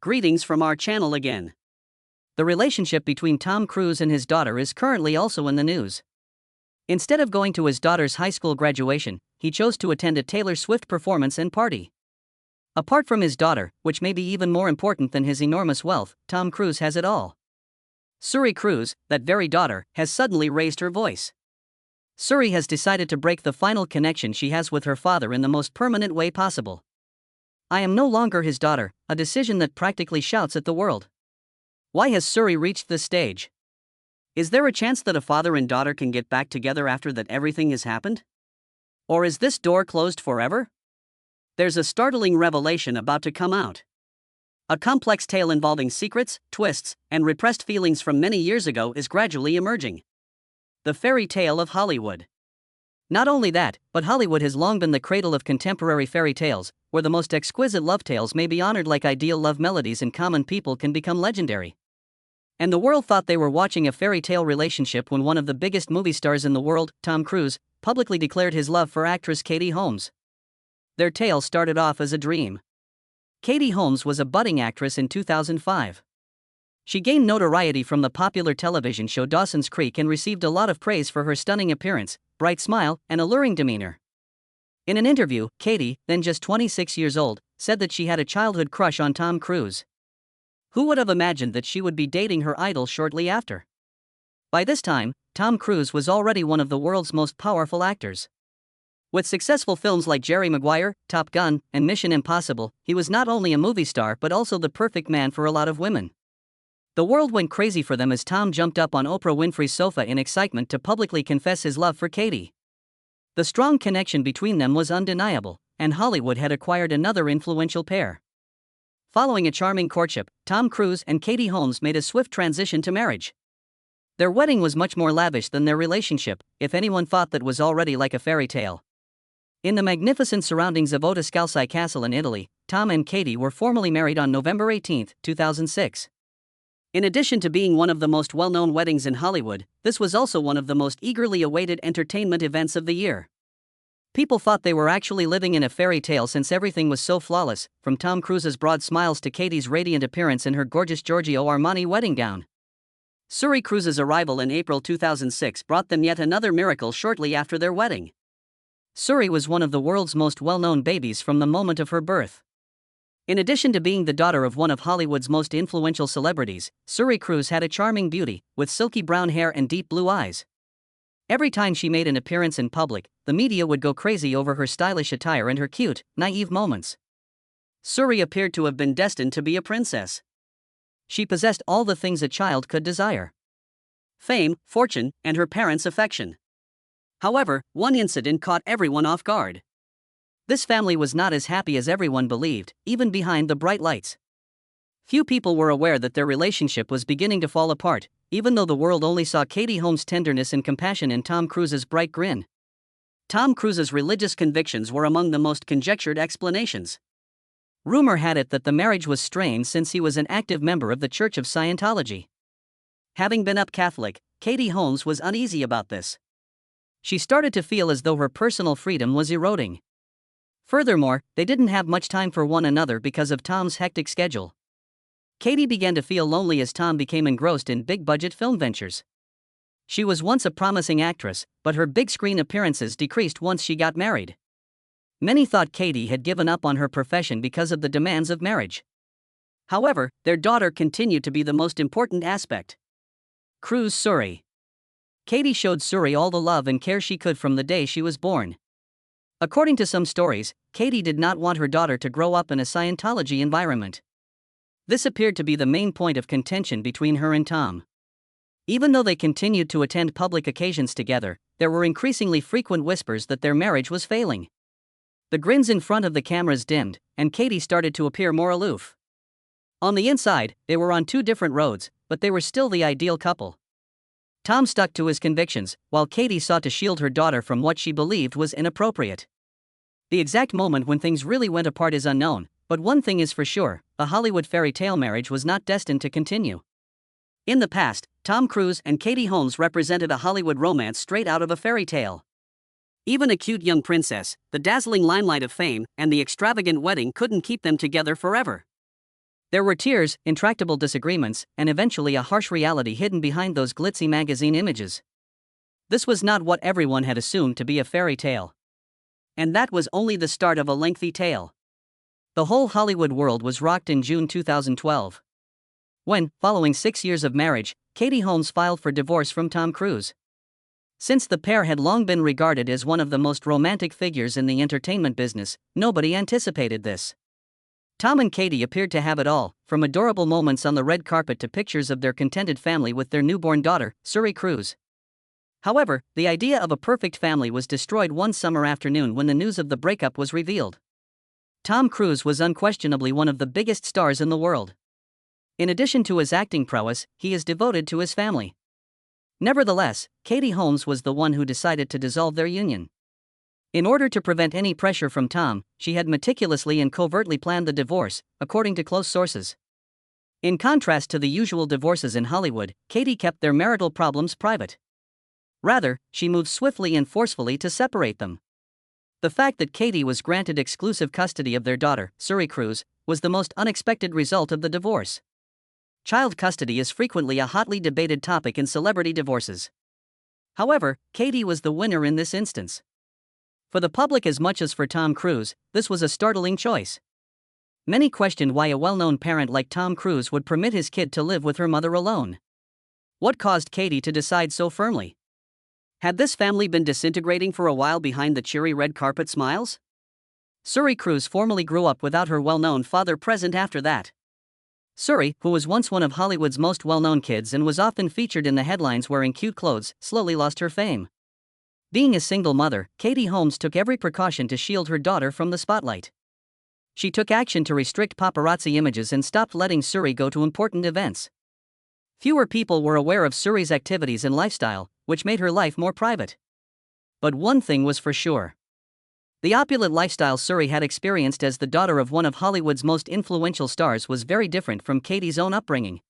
Greetings from our channel again. The relationship between Tom Cruise and his daughter is currently also in the news. Instead of going to his daughter's high school graduation, he chose to attend a Taylor Swift performance and party. Apart from his daughter, which may be even more important than his enormous wealth, Tom Cruise has it all. Suri Cruise, that very daughter, has suddenly raised her voice. Suri has decided to break the final connection she has with her father in the most permanent way possible. I am no longer his daughter, a decision that practically shouts at the world. Why has Suri reached this stage? Is there a chance that a father and daughter can get back together after that everything has happened? Or is this door closed forever? There's a startling revelation about to come out. A complex tale involving secrets, twists, and repressed feelings from many years ago is gradually emerging. The fairy tale of Hollywood. Not only that, but Hollywood has long been the cradle of contemporary fairy tales, where the most exquisite love tales may be honored like ideal love melodies and common people can become legendary. And the world thought they were watching a fairy tale relationship when one of the biggest movie stars in the world, Tom Cruise, publicly declared his love for actress Katie Holmes. Their tale started off as a dream. Katie Holmes was a budding actress in 2005. She gained notoriety from the popular television show Dawson's Creek and received a lot of praise for her stunning appearance, bright smile, and alluring demeanor. In an interview, Katie, then just 26 years old, said that she had a childhood crush on Tom Cruise. Who would have imagined that she would be dating her idol shortly after? By this time, Tom Cruise was already one of the world's most powerful actors. With successful films like Jerry Maguire, Top Gun, and Mission Impossible, he was not only a movie star but also the perfect man for a lot of women. The world went crazy for them as Tom jumped up on Oprah Winfrey's sofa in excitement to publicly confess his love for Katie. The strong connection between them was undeniable, and Hollywood had acquired another influential pair. Following a charming courtship, Tom Cruise and Katie Holmes made a swift transition to marriage. Their wedding was much more lavish than their relationship, if anyone thought that was already like a fairy tale. In the magnificent surroundings of Otoscalzi Castle in Italy, Tom and Katie were formally married on November 18, 2006. In addition to being one of the most well-known weddings in Hollywood, this was also one of the most eagerly awaited entertainment events of the year. People thought they were actually living in a fairy tale since everything was so flawless, from Tom Cruise's broad smiles to Katie's radiant appearance in her gorgeous Giorgio Armani wedding gown. Suri Cruise's arrival in April 2006 brought them yet another miracle shortly after their wedding. Suri was one of the world's most well-known babies from the moment of her birth. In addition to being the daughter of one of Hollywood's most influential celebrities, Suri Cruise had a charming beauty, with silky brown hair and deep blue eyes. Every time she made an appearance in public, the media would go crazy over her stylish attire and her cute, naive moments. Suri appeared to have been destined to be a princess. She possessed all the things a child could desire: fame, fortune, and her parents' affection. However, one incident caught everyone off guard. This family was not as happy as everyone believed, even behind the bright lights. Few people were aware that their relationship was beginning to fall apart, even though the world only saw Katie Holmes' tenderness and compassion in Tom Cruise's bright grin. Tom Cruise's religious convictions were among the most conjectured explanations. Rumor had it that the marriage was strained since he was an active member of the Church of Scientology. Having been up Catholic, Katie Holmes was uneasy about this. She started to feel as though her personal freedom was eroding. Furthermore, they didn't have much time for one another because of Tom's hectic schedule. Katie began to feel lonely as Tom became engrossed in big-budget film ventures. She was once a promising actress, but her big-screen appearances decreased once she got married. Many thought Katie had given up on her profession because of the demands of marriage. However, their daughter continued to be the most important aspect. Cruise Suri. Katie showed Suri all the love and care she could from the day she was born. According to some stories, Katie did not want her daughter to grow up in a Scientology environment. This appeared to be the main point of contention between her and Tom. Even though they continued to attend public occasions together, there were increasingly frequent whispers that their marriage was failing. The grins in front of the cameras dimmed, and Katie started to appear more aloof. On the inside, they were on two different roads, but they were still the ideal couple. Tom stuck to his convictions, while Katie sought to shield her daughter from what she believed was inappropriate. The exact moment when things really went apart is unknown, but one thing is for sure: a Hollywood fairy tale marriage was not destined to continue. In the past, Tom Cruise and Katie Holmes represented a Hollywood romance straight out of a fairy tale. Even a cute young princess, the dazzling limelight of fame, and the extravagant wedding couldn't keep them together forever. There were tears, intractable disagreements, and eventually a harsh reality hidden behind those glitzy magazine images. This was not what everyone had assumed to be a fairy tale. And that was only the start of a lengthy tale. The whole Hollywood world was rocked in June 2012. When, following 6 years of marriage, Katie Holmes filed for divorce from Tom Cruise. Since the pair had long been regarded as one of the most romantic figures in the entertainment business, nobody anticipated this. Tom and Katie appeared to have it all, from adorable moments on the red carpet to pictures of their contented family with their newborn daughter, Suri Cruise. However, the idea of a perfect family was destroyed one summer afternoon when the news of the breakup was revealed. Tom Cruise was unquestionably one of the biggest stars in the world. In addition to his acting prowess, he is devoted to his family. Nevertheless, Katie Holmes was the one who decided to dissolve their union. In order to prevent any pressure from Tom, she had meticulously and covertly planned the divorce, according to close sources. In contrast to the usual divorces in Hollywood, Katie kept their marital problems private. Rather, she moved swiftly and forcefully to separate them. The fact that Katie was granted exclusive custody of their daughter, Suri Cruise, was the most unexpected result of the divorce. Child custody is frequently a hotly debated topic in celebrity divorces. However, Katie was the winner in this instance. For the public as much as for Tom Cruise, this was a startling choice. Many questioned why a well-known parent like Tom Cruise would permit his kid to live with her mother alone. What caused Katie to decide so firmly? Had this family been disintegrating for a while behind the cheery red carpet smiles? Suri Cruise formally grew up without her well-known father present after that. Suri, who was once one of Hollywood's most well-known kids and was often featured in the headlines wearing cute clothes, slowly lost her fame. Being a single mother, Katie Holmes took every precaution to shield her daughter from the spotlight. She took action to restrict paparazzi images and stopped letting Suri go to important events. Fewer people were aware of Suri's activities and lifestyle, which made her life more private. But one thing was for sure. The opulent lifestyle Suri had experienced as the daughter of one of Hollywood's most influential stars was very different from Katie's own upbringing.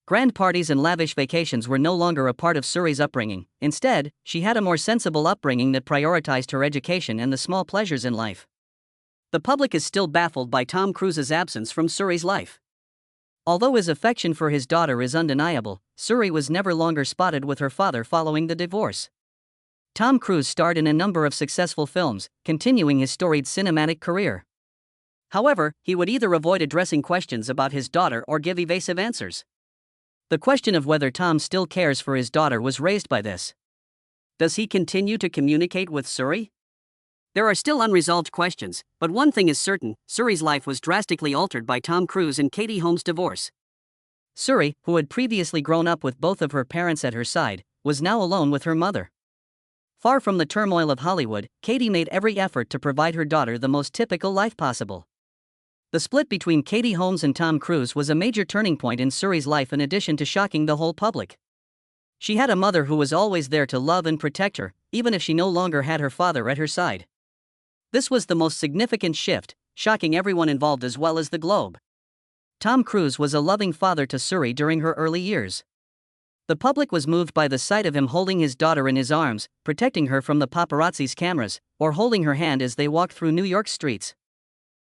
Grand parties and lavish vacations were no longer a part of Suri's upbringing. Instead, she had a more sensible upbringing that prioritized her education and the small pleasures in life. The public is still baffled by Tom Cruise's absence from Suri's life. Although his affection for his daughter is undeniable, Suri was never longer spotted with her father following the divorce. Tom Cruise starred in a number of successful films, continuing his storied cinematic career. However, he would either avoid addressing questions about his daughter or give evasive answers. The question of whether Tom still cares for his daughter was raised by this. Does he continue to communicate with Suri? There are still unresolved questions, but one thing is certain: Suri's life was drastically altered by Tom Cruise and Katie Holmes' divorce. Suri, who had previously grown up with both of her parents at her side, was now alone with her mother. Far from the turmoil of Hollywood, Katie made every effort to provide her daughter the most typical life possible. The split between Katie Holmes and Tom Cruise was a major turning point in Suri's life, in addition to shocking the whole public. She had a mother who was always there to love and protect her, even if she no longer had her father at her side. This was the most significant shift, shocking everyone involved as well as the globe. Tom Cruise was a loving father to Suri during her early years. The public was moved by the sight of him holding his daughter in his arms, protecting her from the paparazzi's cameras, or holding her hand as they walked through New York streets.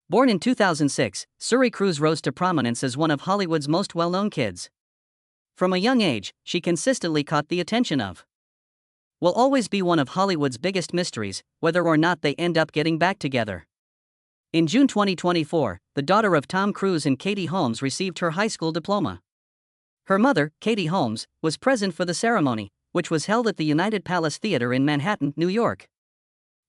Born in 2006, Suri Cruise rose to prominence as one of Hollywood's most well-known kids. From a young age, she consistently caught the attention of. Will always be one of Hollywood's biggest mysteries, whether or not they end up getting back together. In June 2024, the daughter of Tom Cruise and Katie Holmes received her high school diploma. Her mother, Katie Holmes, was present for the ceremony, which was held at the United Palace Theater in Manhattan, New York.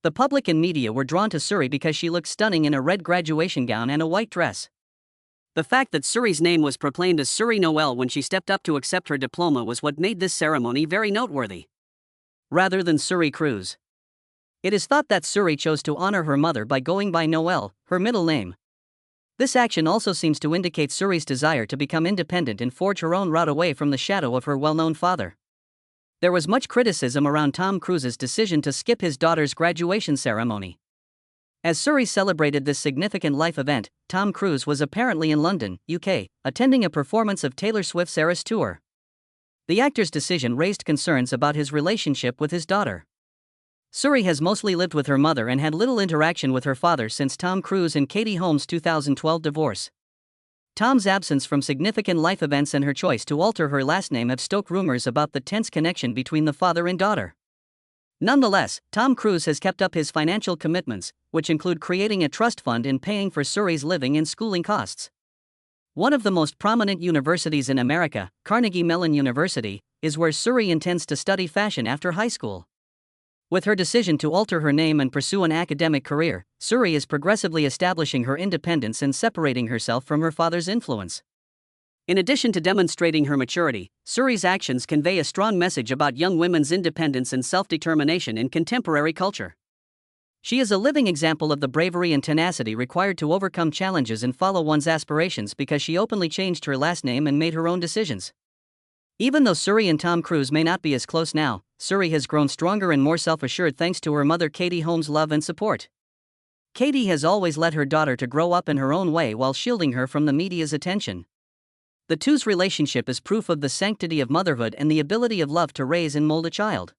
The public and media were drawn to Suri because she looked stunning in a red graduation gown and a white dress. The fact that Suri's name was proclaimed as Suri Noel when she stepped up to accept her diploma was what made this ceremony very noteworthy. Rather than Suri Cruise. It is thought that Suri chose to honor her mother by going by Noel, her middle name. This action also seems to indicate Suri's desire to become independent and forge her own route away from the shadow of her well-known father. There was much criticism around Tom Cruise's decision to skip his daughter's graduation ceremony. As Suri celebrated this significant life event, Tom Cruise was apparently in London, UK, attending a performance of Taylor Swift's Eras Tour. The actor's decision raised concerns about his relationship with his daughter. Suri has mostly lived with her mother and had little interaction with her father since Tom Cruise and Katie Holmes' 2012 divorce. Tom's absence from significant life events and her choice to alter her last name have stoked rumors about the tense connection between the father and daughter. Nonetheless, Tom Cruise has kept up his financial commitments, which include creating a trust fund and paying for Suri's living and schooling costs. One of the most prominent universities in America, Carnegie Mellon University, is where Suri intends to study fashion after high school. With her decision to alter her name and pursue an academic career, Suri is progressively establishing her independence and separating herself from her father's influence. In addition to demonstrating her maturity, Suri's actions convey a strong message about young women's independence and self-determination in contemporary culture. She is a living example of the bravery and tenacity required to overcome challenges and follow one's aspirations because she openly changed her last name and made her own decisions. Even though Suri and Tom Cruise may not be as close now, Suri has grown stronger and more self-assured thanks to her mother Katie Holmes' love and support. Katie has always let her daughter to grow up in her own way while shielding her from the media's attention. The two's relationship is proof of the sanctity of motherhood and the ability of love to raise and mold a child.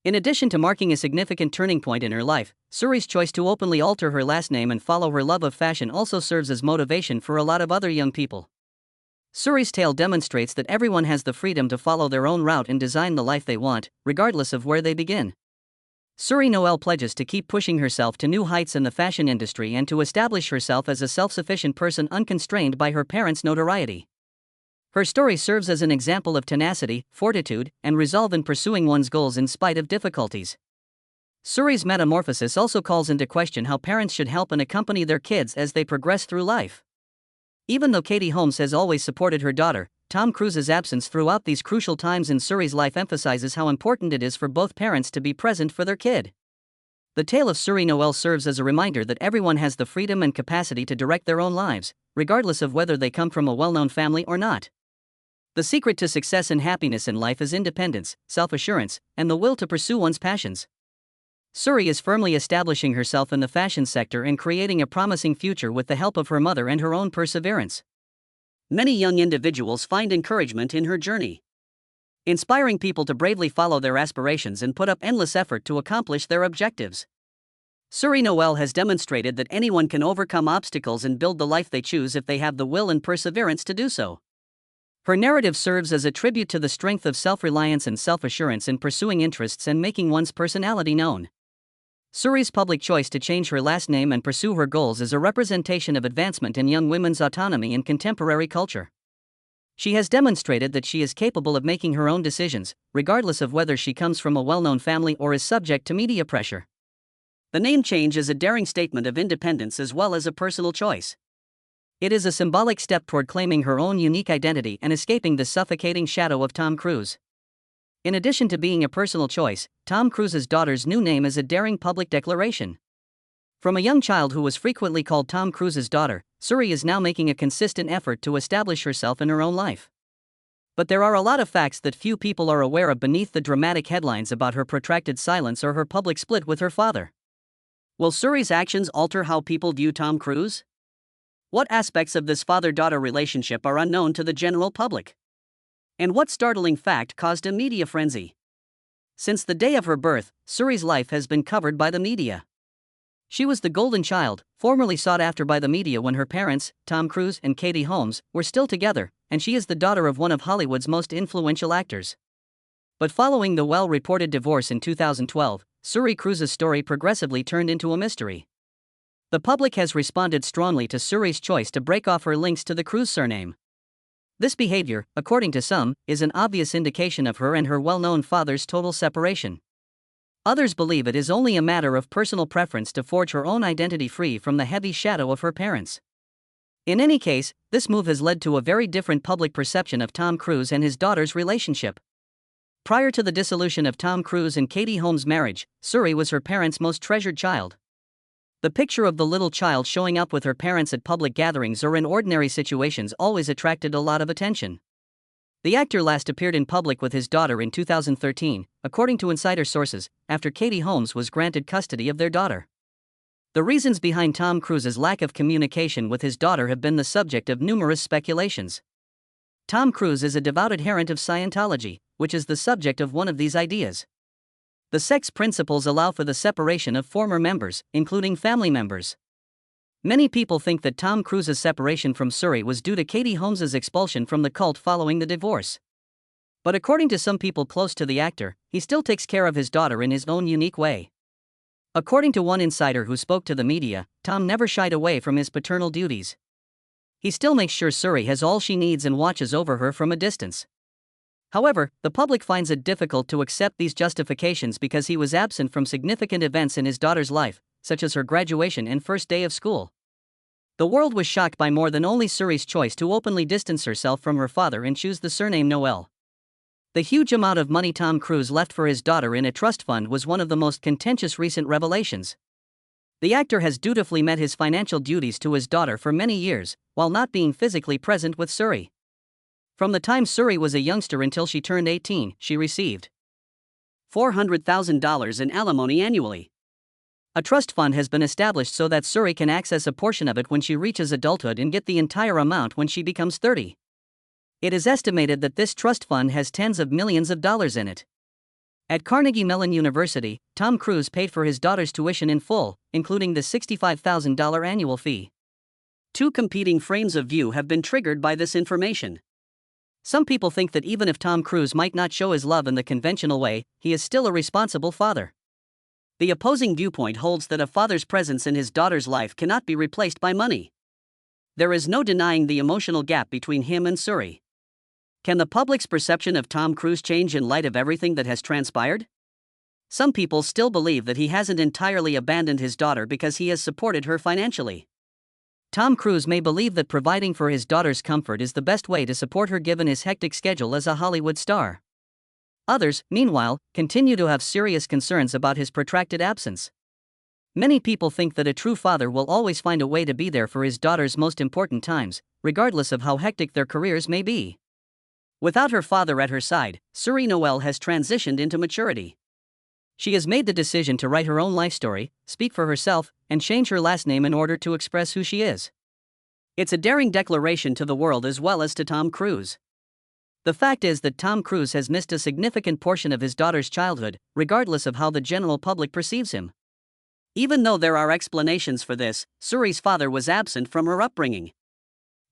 In addition to marking a significant turning point in her life, Suri's choice to openly alter her last name and follow her love of fashion also serves as motivation for a lot of other young people. Suri's tale demonstrates that everyone has the freedom to follow their own route and design the life they want, regardless of where they begin. Suri Noel pledges to keep pushing herself to new heights in the fashion industry and to establish herself as a self-sufficient person unconstrained by her parents' notoriety. Her story serves as an example of tenacity, fortitude, and resolve in pursuing one's goals in spite of difficulties. Suri's metamorphosis also calls into question how parents should help and accompany their kids as they progress through life. Even though Katie Holmes has always supported her daughter, Tom Cruise's absence throughout these crucial times in Suri's life emphasizes how important it is for both parents to be present for their kid. The tale of Suri Noel serves as a reminder that everyone has the freedom and capacity to direct their own lives, regardless of whether they come from a well-known family or not. The secret to success and happiness in life is independence, self-assurance, and the will to pursue one's passions. Suri is firmly establishing herself in the fashion sector and creating a promising future with the help of her mother and her own perseverance. Many young individuals find encouragement in her journey, inspiring people to bravely follow their aspirations and put up endless effort to accomplish their objectives. Suri Noel has demonstrated that anyone can overcome obstacles and build the life they choose if they have the will and perseverance to do so. Her narrative serves as a tribute to the strength of self-reliance and self-assurance in pursuing interests and making one's personality known. Suri's public choice to change her last name and pursue her goals is a representation of advancement in young women's autonomy in contemporary culture. She has demonstrated that she is capable of making her own decisions, regardless of whether she comes from a well-known family or is subject to media pressure. The name change is a daring statement of independence as well as a personal choice. It is a symbolic step toward claiming her own unique identity and escaping the suffocating shadow of Tom Cruise. In addition to being a personal choice, Tom Cruise's daughter's new name is a daring public declaration. From a young child who was frequently called Tom Cruise's daughter, Suri is now making a consistent effort to establish herself in her own life. But there are a lot of facts that few people are aware of beneath the dramatic headlines about her protracted silence or her public split with her father. Will Suri's actions alter how people view Tom Cruise? What aspects of this father-daughter relationship are unknown to the general public? And what startling fact caused a media frenzy? Since the day of her birth, Suri's life has been covered by the media. She was the golden child, formerly sought after by the media when her parents, Tom Cruise and Katie Holmes, were still together, and she is the daughter of one of Hollywood's most influential actors. But following the well-reported divorce in 2012, Suri Cruise's story progressively turned into a mystery. The public has responded strongly to Suri's choice to break off her links to the Cruise surname. This behavior, according to some, is an obvious indication of her and her well-known father's total separation. Others believe it is only a matter of personal preference to forge her own identity free from the heavy shadow of her parents. In any case, this move has led to a very different public perception of Tom Cruise and his daughter's relationship. Prior to the dissolution of Tom Cruise and Katie Holmes' marriage, Suri was her parents' most treasured child. The picture of the little child showing up with her parents at public gatherings or in ordinary situations always attracted a lot of attention. The actor last appeared in public with his daughter in 2013, according to insider sources, after Katie Holmes was granted custody of their daughter. The reasons behind Tom Cruise's lack of communication with his daughter have been the subject of numerous speculations. Tom Cruise is a devout adherent of Scientology, which is the subject of one of these ideas. The sect's principles allow for the separation of former members, including family members. Many people think that Tom Cruise's separation from Suri was due to Katie Holmes's expulsion from the cult following the divorce. But according to some people close to the actor, he still takes care of his daughter in his own unique way. According to one insider who spoke to the media, Tom never shied away from his paternal duties. He still makes sure Suri has all she needs and watches over her from a distance. However, the public finds it difficult to accept these justifications because he was absent from significant events in his daughter's life, such as her graduation and first day of school. The world was shocked by more than only Suri's choice to openly distance herself from her father and choose the surname Noel. The huge amount of money Tom Cruise left for his daughter in a trust fund was one of the most contentious recent revelations. The actor has dutifully met his financial duties to his daughter for many years, while not being physically present with Suri. From the time Suri was a youngster until she turned 18, she received $400,000 in alimony annually. A trust fund has been established so that Suri can access a portion of it when she reaches adulthood and get the entire amount when she becomes 30. It is estimated that this trust fund has tens of millions of dollars in it. At Carnegie Mellon University, Tom Cruise paid for his daughter's tuition in full, including the $65,000 annual fee. Two competing frames of view have been triggered by this information. Some people think that even if Tom Cruise might not show his love in the conventional way, he is still a responsible father. The opposing viewpoint holds that a father's presence in his daughter's life cannot be replaced by money. There is no denying the emotional gap between him and Suri. Can the public's perception of Tom Cruise change in light of everything that has transpired? Some people still believe that he hasn't entirely abandoned his daughter because he has supported her financially. Tom Cruise may believe that providing for his daughter's comfort is the best way to support her given his hectic schedule as a Hollywood star. Others, meanwhile, continue to have serious concerns about his protracted absence. Many people think that a true father will always find a way to be there for his daughter's most important times, regardless of how hectic their careers may be. Without her father at her side, Suri Noel has transitioned into maturity. She has made the decision to write her own life story, speak for herself, and change her last name in order to express who she is. It's a daring declaration to the world as well as to Tom Cruise. The fact is that Tom Cruise has missed a significant portion of his daughter's childhood, regardless of how the general public perceives him. Even though there are explanations for this, Suri's father was absent from her upbringing.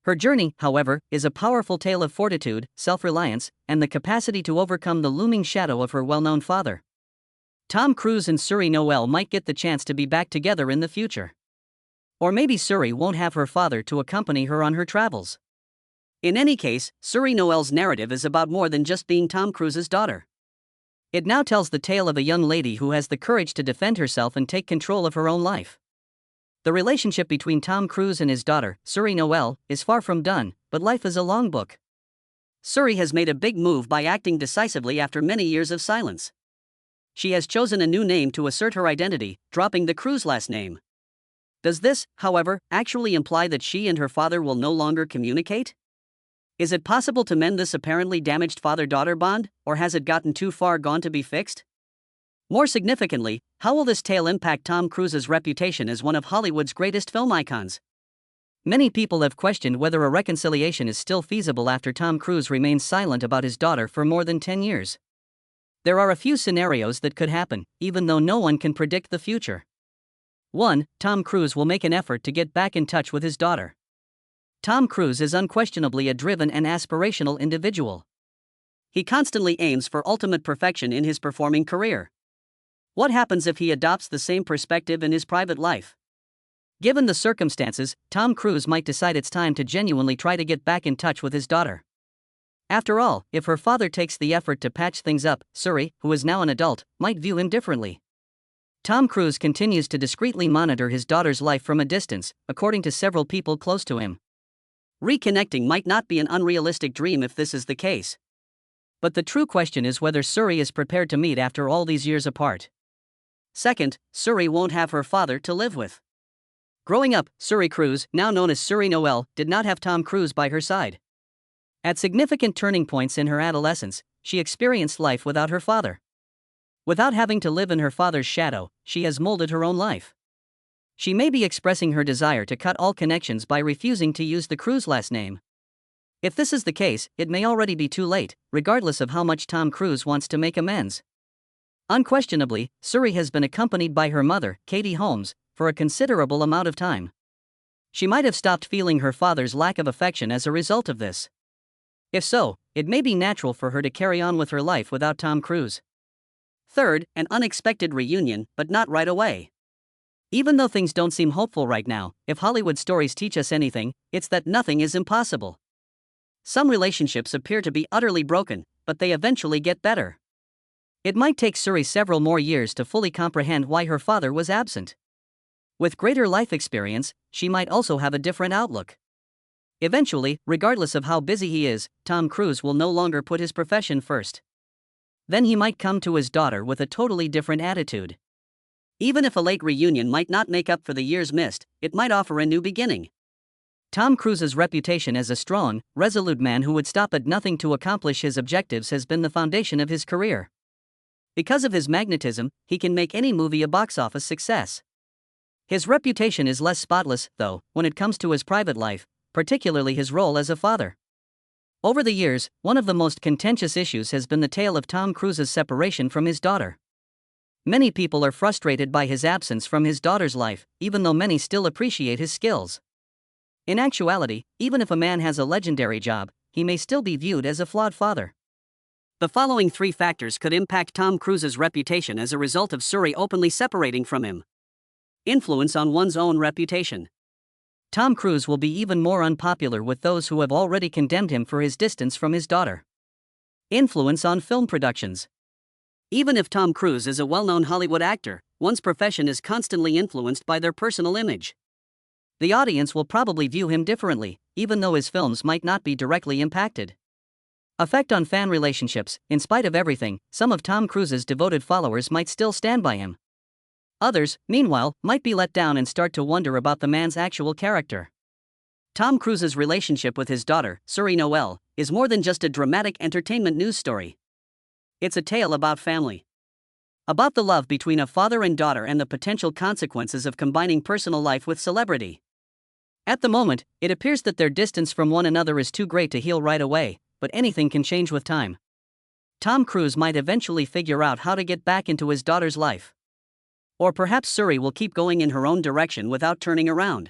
Her journey, however, is a powerful tale of fortitude, self-reliance, and the capacity to overcome the looming shadow of her well-known father. Tom Cruise and Suri Noel might get the chance to be back together in the future. Or maybe Suri won't have her father to accompany her on her travels. In any case, Suri Noel's narrative is about more than just being Tom Cruise's daughter. It now tells the tale of a young lady who has the courage to defend herself and take control of her own life. The relationship between Tom Cruise and his daughter, Suri Noel, is far from done, but life is a long book. Suri has made a big move by acting decisively after many years of silence. She has chosen a new name to assert her identity, dropping the Cruise last name. Does this, however, actually imply that she and her father will no longer communicate? Is it possible to mend this apparently damaged father-daughter bond, or has it gotten too far gone to be fixed? More significantly, how will this tale impact Tom Cruise's reputation as one of Hollywood's greatest film icons? Many people have questioned whether a reconciliation is still feasible after Tom Cruise remains silent about his daughter for more than 10 years. There are a few scenarios that could happen, even though no one can predict the future. 1. Tom Cruise will make an effort to get back in touch with his daughter. Tom Cruise is unquestionably a driven and aspirational individual. He constantly aims for ultimate perfection in his performing career. What happens if he adopts the same perspective in his private life? Given the circumstances, Tom Cruise might decide it's time to genuinely try to get back in touch with his daughter. After all, if her father takes the effort to patch things up, Suri, who is now an adult, might view him differently. Tom Cruise continues to discreetly monitor his daughter's life from a distance, according to several people close to him. Reconnecting might not be an unrealistic dream if this is the case. But the true question is whether Suri is prepared to meet after all these years apart. Second, Suri won't have her father to live with. Growing up, Suri Cruise, now known as Suri Noel, did not have Tom Cruise by her side. At significant turning points in her adolescence, she experienced life without her father. Without having to live in her father's shadow, she has molded her own life. She may be expressing her desire to cut all connections by refusing to use the Cruise last name. If this is the case, it may already be too late, regardless of how much Tom Cruise wants to make amends. Unquestionably, Suri has been accompanied by her mother, Katie Holmes, for a considerable amount of time. She might have stopped feeling her father's lack of affection as a result of this. If so, it may be natural for her to carry on with her life without Tom Cruise. Third, an unexpected reunion, but not right away. Even though things don't seem hopeful right now, if Hollywood stories teach us anything, it's that nothing is impossible. Some relationships appear to be utterly broken, but they eventually get better. It might take Suri several more years to fully comprehend why her father was absent. With greater life experience, she might also have a different outlook. Eventually, regardless of how busy he is, Tom Cruise will no longer put his profession first. Then he might come to his daughter with a totally different attitude. Even if a late reunion might not make up for the years missed, it might offer a new beginning. Tom Cruise's reputation as a strong, resolute man who would stop at nothing to accomplish his objectives has been the foundation of his career. Because of his magnetism, he can make any movie a box office success. His reputation is less spotless, though, when it comes to his private life, particularly his role as a father. Over the years, one of the most contentious issues has been the tale of Tom Cruise's separation from his daughter. Many people are frustrated by his absence from his daughter's life, even though many still appreciate his skills. In actuality, even if a man has a legendary job, he may still be viewed as a flawed father. The following 3 factors could impact Tom Cruise's reputation as a result of Suri openly separating from him. Influence on one's own reputation. Tom Cruise will be even more unpopular with those who have already condemned him for his distance from his daughter. Influence on film productions. Even if Tom Cruise is a well-known Hollywood actor, one's profession is constantly influenced by their personal image. The audience will probably view him differently, even though his films might not be directly impacted. Effect on fan relationships. In spite of everything, some of Tom Cruise's devoted followers might still stand by him. Others, meanwhile, might be let down and start to wonder about the man's actual character. Tom Cruise's relationship with his daughter, Suri Noel, is more than just a dramatic entertainment news story. It's a tale about family. About the love between a father and daughter and the potential consequences of combining personal life with celebrity. At the moment, it appears that their distance from one another is too great to heal right away, but anything can change with time. Tom Cruise might eventually figure out how to get back into his daughter's life. Or perhaps Suri will keep going in her own direction without turning around.